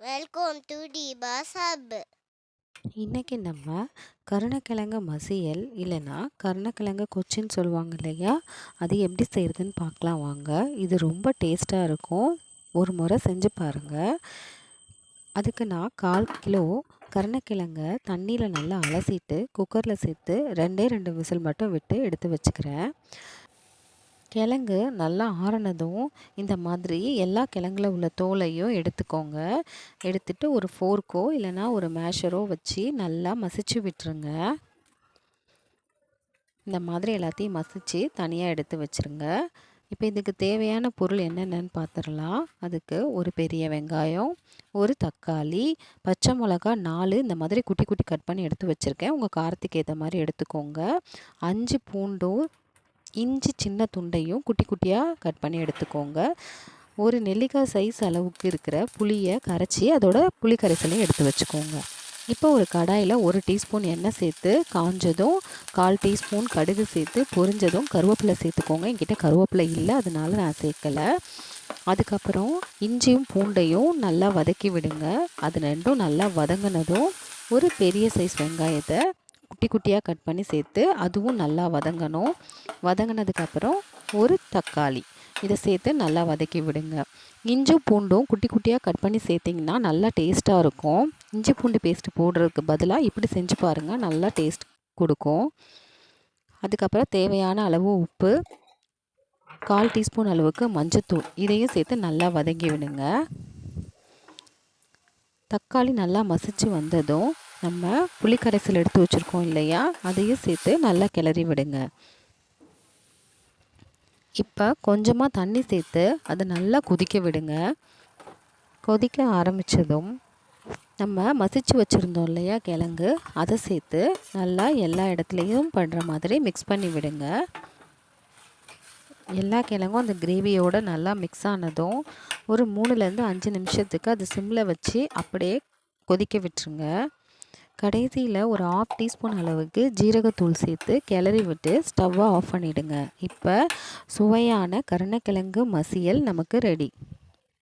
Welcome to டிபாஸ் hub. இன்றைக்கி நம்ம கருணக்கிழங்கு மசியல் இல்லைன்னா கருணக்கிழங்கு கொச்சின்னு சொல்லுவாங்க இல்லையா, அது எப்படி செய்கிறதுன்னு பார்க்கலாம் வாங்க. இது ரொம்ப டேஸ்ட்டாக இருக்கும், ஒரு முறை செஞ்சு பாருங்கள். அதுக்கு நான் 1/4 கிலோ கருணக்கிழங்கை தண்ணியில் நல்லா அலசிட்டு குக்கரில் சேர்த்து 2 விசில் மட்டும் விட்டு எடுத்து வச்சுக்கிறேன். கிழங்கு நல்லா ஆறினதும் இந்த மாதிரி எல்லா கிழங்குல உள்ள தோலையும் எடுத்துக்கோங்க. எடுத்துட்டு ஒரு ஃபோர்க்கோ இல்லைன்னா ஒரு மேஷரோ வச்சு நல்லா மசிச்சு விட்டுருங்க. இந்த மாதிரி எல்லாத்தையும் மசித்து தனியாக எடுத்து வச்சுருங்க. இப்போ இதுக்கு தேவையான பொருள் என்னென்னு பார்த்துடலாம். அதுக்கு ஒரு பெரிய வெங்காயம், ஒரு தக்காளி, பச்சை மிளகா 4 இந்த மாதிரி குட்டி குட்டி கட் பண்ணி எடுத்து வச்சுருக்கேன். உங்கள் காரத்துக்கு ஏற்ற மாதிரி எடுத்துக்கோங்க. 5 பூண்டும் இஞ்சி சின்ன துண்டையும் குட்டி குட்டியாக கட் பண்ணி எடுத்துக்கோங்க. ஒரு நெல்லிக்காய் சைஸ் அளவுக்கு இருக்கிற புளியை கரைச்சி அதோட புளி கரைசலையும் எடுத்து வச்சுக்கோங்க. இப்போ ஒரு கடாயில் 1 டீஸ்பூன் எண்ணெய் சேர்த்து காஞ்சதும் 1/4 டீஸ்பூன் கடுகு சேர்த்து பொரிஞ்சதும் கருவேப்பிலை சேர்த்துக்கோங்க. என்கிட்ட கருவேப்பிலை இல்லை, அதனால நான் சேர்க்கலை. அதுக்கப்புறம் இஞ்சியும் பூண்டையும் நல்லா வதக்கி விடுங்க. அது ரெண்டும் நல்லா வதங்கினதும் ஒரு பெரிய சைஸ் வெங்காயத்தை குட்டி குட்டியாக கட் பண்ணி சேர்த்து அதுவும் நல்லா வதங்கணும். வதங்கினதுக்கப்புறம் ஒரு தக்காளி இதை சேர்த்து நல்லா வதக்கி விடுங்க. இஞ்சும் பூண்டும் குட்டி குட்டியாக கட் பண்ணி சேர்த்திங்கன்னா நல்லா டேஸ்ட்டாக இருக்கும். இஞ்சி பூண்டு பேஸ்ட்டு போடுறதுக்கு பதிலாக இப்படி செஞ்சு பாருங்கள், நல்லா டேஸ்ட் கொடுக்கும். அதுக்கப்புறம் தேவையான அளவு உப்பு, 1/4 டீஸ்பூன் அளவுக்கு மஞ்சத்தூள் இதையும் சேர்த்து நல்லா வதக்கி விடுங்க. தக்காளி நல்லா மசிச்சு வந்ததும் நம்ம புளிக்கரைசல் எடுத்து வச்சுருக்கோம் இல்லையா, அதையும் சேர்த்து நல்லா கிளறி விடுங்க. இப்போ கொஞ்சமாக தண்ணி சேர்த்து அதை நல்லா கொதிக்க விடுங்க. கொதிக்க ஆரம்பித்ததும் நம்ம மசிச்சு வச்சுருந்தோம் இல்லையா கிழங்கு, அதை சேர்த்து நல்லா எல்லா இடத்துலையும் படுற மாதிரி மிக்ஸ் பண்ணி விடுங்க. எல்லா கிழங்கும் அந்த கிரேவியோடு நல்லா மிக்ஸ் ஆனதும் ஒரு 3லேருந்து 5 நிமிஷத்துக்கு அது சிம்மில் வச்சு அப்படியே கொதிக்க விட்டுருங்க. கடைசியில் ஒரு 1/2 டீஸ்பூன் அளவுக்கு ஜீரகத்தூள் சேர்த்து கிளறி விட்டு ஸ்டவ்வை ஆஃப் பண்ணிவிடுங்க. இப்போ சுவையான கருணக்கிழங்கு மசியல் நமக்கு ரெடி.